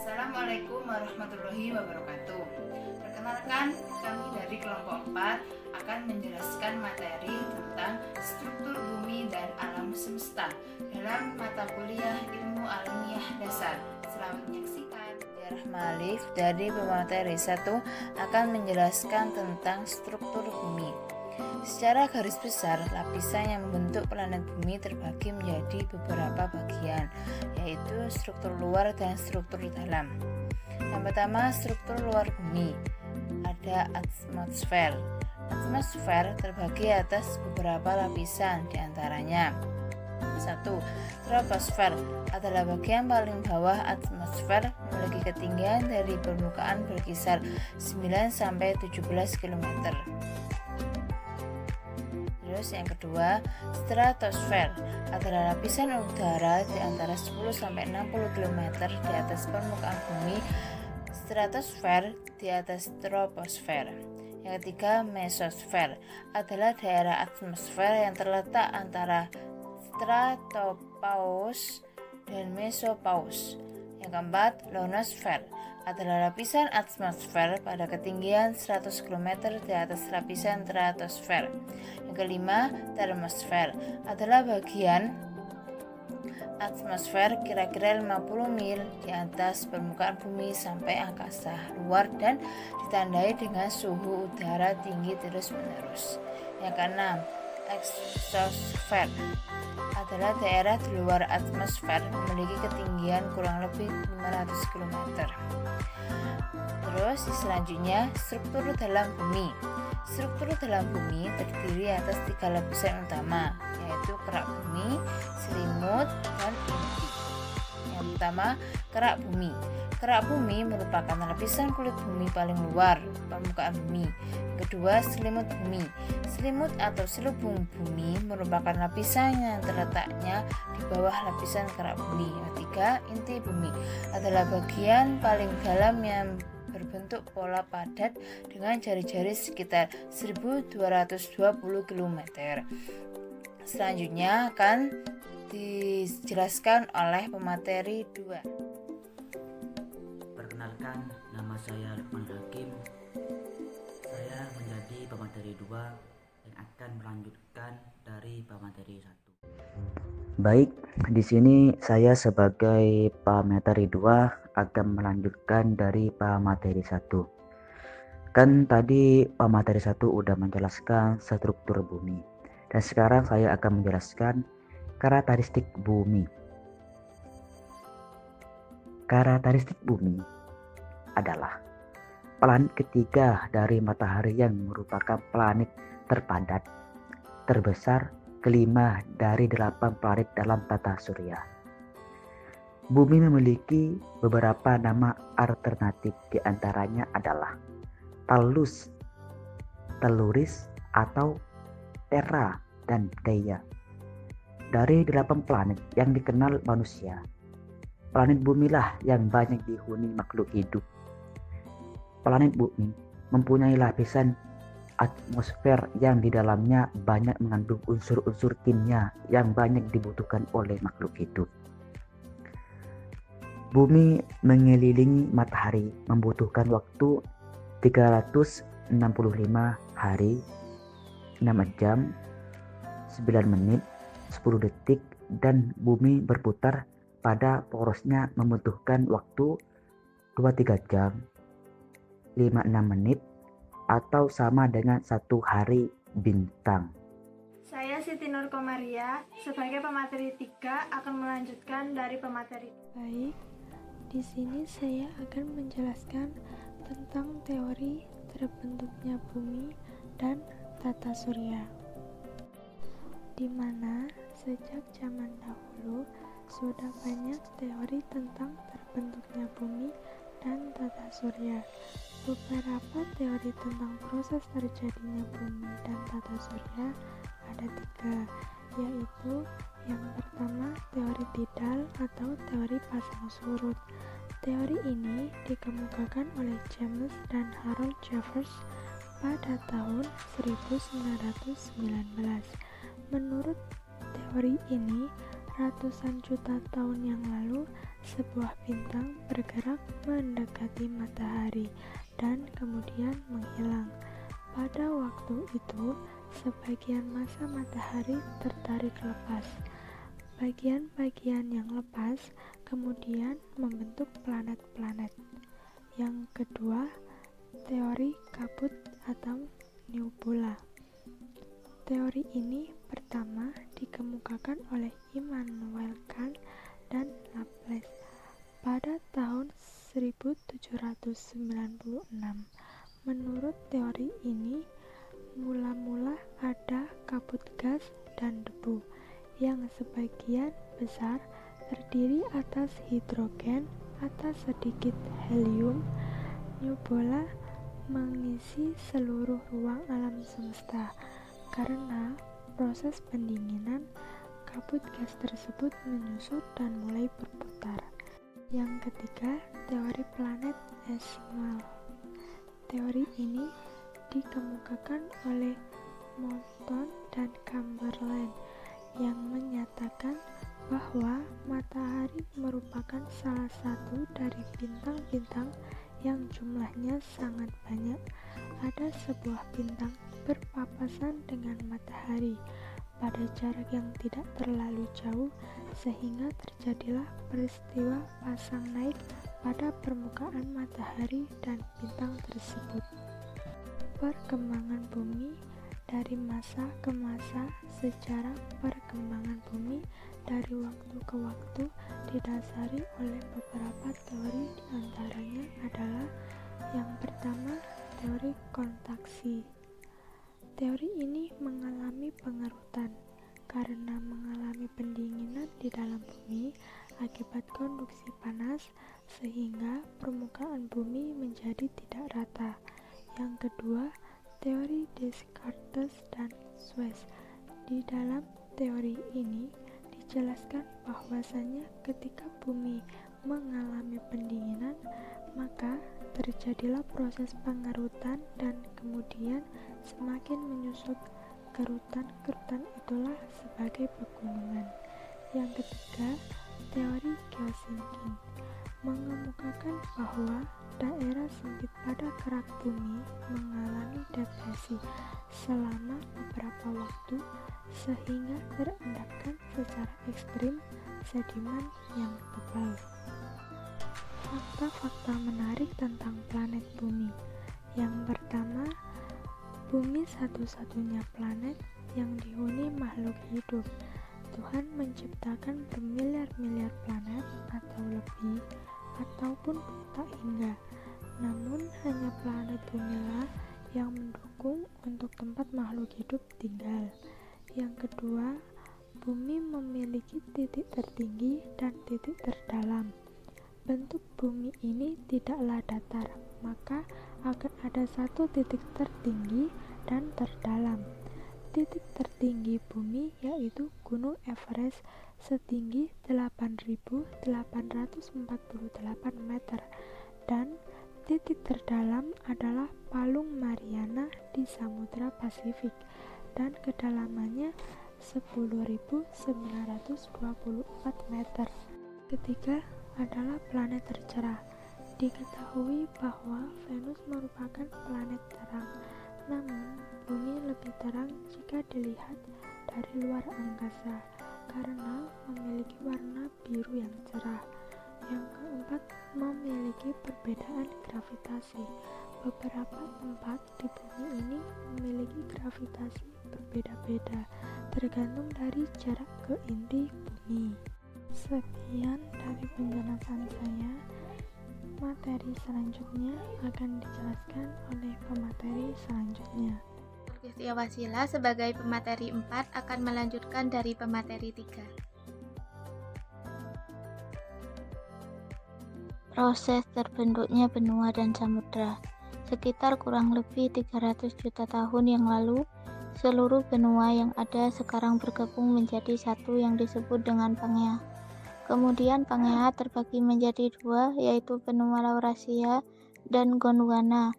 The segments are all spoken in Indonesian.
Assalamualaikum warahmatullahi wabarakatuh. Perkenalkan, kami dari kelompok 4 akan menjelaskan materi tentang struktur bumi dan alam semesta dalam mata kuliah Ilmu Alamiah Dasar. Selamat menyaksikan. Rahmalif dari pemateri 1 akan menjelaskan tentang struktur bumi. Secara garis besar, lapisan yang membentuk planet bumi terbagi menjadi beberapa bagian, yaitu struktur luar dan struktur dalam. Yang pertama, struktur luar bumi. Ada atmosfer. Atmosfer terbagi atas beberapa lapisan, diantaranya 1. Troposfer adalah bagian paling bawah atmosfer, memiliki ketinggian dari permukaan berkisar 9-17 km. Terus yang kedua, stratosfer adalah lapisan udara di antara 10-60 km di atas permukaan bumi. Stratosfer di atas troposfer. Yang ketiga, mesosfer adalah daerah atmosfer yang terletak antara stratopause dan mesopause. Yang keempat, ionosfer adalah lapisan atmosfer pada ketinggian 100 km di atas lapisan stratosfer. Yang kelima, termosfer adalah bagian atmosfer kira-kira 50 mil di atas permukaan bumi sampai angkasa luar dan ditandai dengan suhu udara tinggi terus-menerus. Yang keenam, exosfer adalah daerah di luar atmosfer, memiliki ketinggian kurang lebih 500 km. Terus selanjutnya, struktur dalam bumi. Struktur dalam bumi terdiri atas 3 lapisan utama, yaitu kerak bumi, selimut, dan inti. Yang pertama, kerak bumi. Kerak bumi merupakan lapisan kulit bumi paling luar permukaan bumi. Yang kedua, selimut bumi. Selimut atau selubung bumi merupakan lapisan yang terletaknya di bawah lapisan kerak bumi. Yang ketiga, inti bumi adalah bagian paling dalam yang berbentuk pola padat dengan jari-jari sekitar 1220 km. Selanjutnya akan dijelaskan oleh pemateri 2. Perkenalkan, nama saya Lukman Hakim. Saya menjadi pemateri 2 yang akan melanjutkan dari pemateri 1. Baik, di sini saya sebagai pemateri 2 akan melanjutkan dari pemateri 1. Kan tadi pemateri 1 udah menjelaskan struktur bumi. Dan sekarang saya akan menjelaskan karakteristik bumi. Karakteristik bumi adalah planet ketiga dari matahari yang merupakan planet terpadat, terbesar, kelima dari 8 planet dalam tata surya. Bumi memiliki beberapa nama alternatif, diantaranya adalah Tellus, Telluris, atau Terra, dan Theia. Dari 8 planet yang dikenal manusia, planet bumi lah yang banyak dihuni makhluk hidup. Planet bumi mempunyai lapisan atmosfer yang di dalamnya banyak mengandung unsur-unsur kimia yang banyak dibutuhkan oleh makhluk hidup. Bumi mengelilingi matahari membutuhkan waktu 365 hari, 6 jam, 9 menit, 10 detik, dan bumi berputar pada porosnya membutuhkan waktu 23 jam, 56 menit, atau sama dengan 1 hari bintang. Saya Siti Nur Komaria, sebagai pemateri 3 akan melanjutkan dari pemateri. Baik, di sini saya akan menjelaskan tentang teori terbentuknya bumi dan tata surya, di mana sejak zaman dahulu sudah banyak teori tentang terbentuknya bumi dan tata surya. Beberapa teori tentang proses terjadinya bumi dan tata surya ada 3, yaitu yang pertama teori tidal atau teori pasang surut. Teori ini dikemukakan oleh James dan Harold Jeffers pada tahun 1919. Menurut teori ini, Ratusan juta tahun yang lalu, sebuah bintang bergerak mendekati matahari dan kemudian menghilang. Pada waktu itu, sebagian massa matahari tertarik lepas. Bagian-bagian yang lepas kemudian membentuk planet-planet. Yang kedua, teori kabut atau nebula. Teori ini pertama dikemukakan oleh Immanuel Kant dan Laplace pada tahun 1796. Menurut teori ini, mula-mula ada kabut gas dan debu yang sebagian besar terdiri atas hidrogen atau sedikit helium. Nebula mengisi seluruh ruang alam semesta. Karena proses pendinginan, kabut gas tersebut menyusut dan mulai berputar. Yang ketiga, teori planet-esimal. Teori ini dikemukakan oleh Moulton dan Chamberlain yang menyatakan bahwa matahari merupakan salah satu dari bintang-bintang yang jumlahnya sangat banyak. Ada sebuah bintang berpapasan dengan matahari pada jarak yang tidak terlalu jauh, sehingga terjadilah peristiwa pasang naik pada permukaan matahari dan bintang tersebut. Perkembangan bumi dari masa ke masa. Sejarah perkembangan bumi dari waktu ke waktu didasari oleh beberapa teori, diantaranya adalah yang pertama, teori kontaksi. Teori ini mengalami pengerutan karena mengalami pendinginan di dalam bumi akibat konduksi panas, sehingga permukaan bumi menjadi tidak rata. Yang kedua, teori Descartes dan Suez. Di dalam teori ini dijelaskan bahwasanya ketika bumi mengalami pendinginan, maka terjadilah proses pengerutan dan kemudian semakin menyusut. Kerutan-kerutan itulah sebagai pegunungan. Yang ketiga, teori geosinking mengemukakan bahwa daerah sempit pada kerak bumi mengalami depresi selama beberapa waktu, sehingga terendapkan secara ekstrim sedimen yang tebal. Fakta-fakta menarik tentang planet bumi. Yang pertama, bumi satu-satunya planet yang dihuni makhluk hidup. Tuhan menciptakan bermiliar-miliar planet atau lebih, ataupun tak hingga. Namun hanya planet bumilah yang mendukung untuk tempat makhluk hidup tinggal. Yang kedua, bumi memiliki titik tertinggi dan titik terdalam. Bentuk bumi ini tidaklah datar, maka akan ada satu titik tertinggi dan terdalam. Titik tertinggi bumi yaitu Gunung Everest setinggi 8.848 meter, dan titik terdalam adalah Palung Mariana di Samudra Pasifik dan kedalamannya 10.924 meter. Ketiga adalah planet tercerah. Diketahui bahwa Venus merupakan planet terang, namun bumi lebih terang jika dilihat dari luar angkasa karena memiliki warna biru yang cerah. Yang keempat, memiliki perbedaan gravitasi. Beberapa tempat di bumi ini memiliki gravitasi berbeda-beda tergantung dari jarak ke inti bumi. Sekian dari penjelasan saya. Materi selanjutnya akan dijelaskan oleh pemateri selanjutnya. Zulkiflia Wasila sebagai pemateri 4 akan melanjutkan dari pemateri 3. Proses terbentuknya benua dan samudra. Sekitar kurang lebih 300 juta tahun yang lalu, seluruh benua yang ada sekarang bergabung menjadi satu yang disebut dengan Pangea. Kemudian Pangea terbagi menjadi dua, yaitu benua Laurasia dan Gondwana.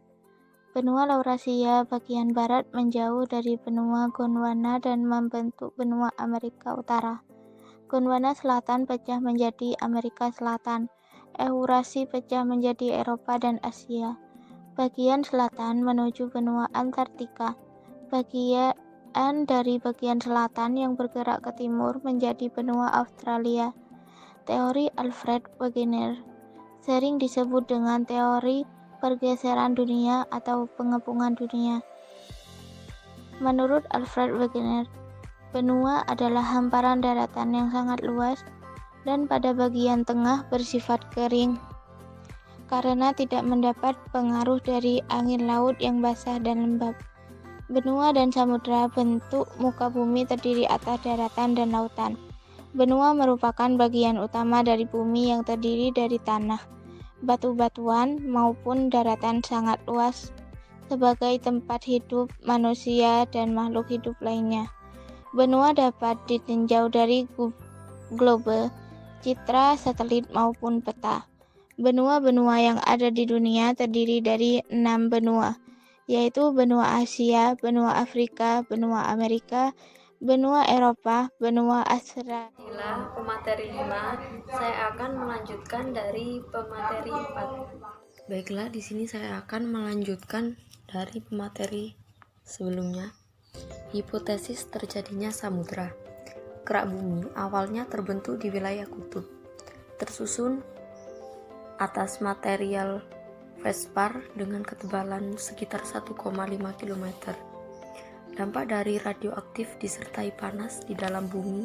Benua Laurasia bagian barat menjauh dari benua Gondwana dan membentuk benua Amerika Utara. Gondwana Selatan pecah menjadi Amerika Selatan. Eurasi pecah menjadi Eropa dan Asia. Bagian selatan menuju benua Antartika. Bagian dari bagian selatan yang bergerak ke timur menjadi benua Australia. Teori Alfred Wegener sering disebut dengan teori pergeseran dunia atau pengepungan dunia. Menurut Alfred Wegener, benua adalah hamparan daratan yang sangat luas dan pada bagian tengah bersifat kering karena tidak mendapat pengaruh dari angin laut yang basah dan lembab. Benua dan samudra bentuk muka bumi terdiri atas daratan dan lautan. Benua merupakan bagian utama dari bumi yang terdiri dari tanah, batu-batuan maupun daratan sangat luas sebagai tempat hidup manusia dan makhluk hidup lainnya. Benua dapat ditinjau dari globe, citra satelit maupun peta. Benua-benua yang ada di dunia terdiri dari 6 benua, yaitu benua Asia, benua Afrika, benua Amerika, benua Eropa, benua Australia. Inilah pemateri 5, saya akan melanjutkan dari pemateri 4. Baiklah, di sini saya akan melanjutkan dari pemateri sebelumnya. Hipotesis terjadinya samudra. Kerak bumi awalnya terbentuk di wilayah kutub, tersusun atas material fespar dengan ketebalan sekitar 1,5 km. Dampak dari radioaktif disertai panas di dalam bumi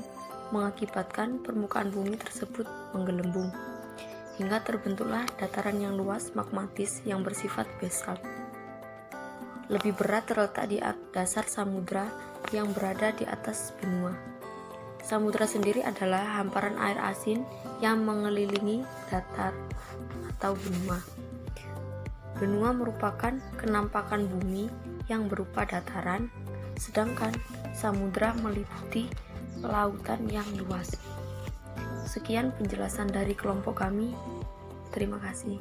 mengakibatkan permukaan bumi tersebut menggelembung, hingga terbentuklah dataran yang luas magmatis yang bersifat basalt. Lebih berat terletak di dasar samudra yang berada di atas benua. Samudra sendiri adalah hamparan air asin yang mengelilingi datar atau benua. Benua merupakan kenampakan bumi yang berupa dataran, sedangkan samudra meliputi lautan yang luas. Sekian penjelasan dari kelompok kami. Terima kasih.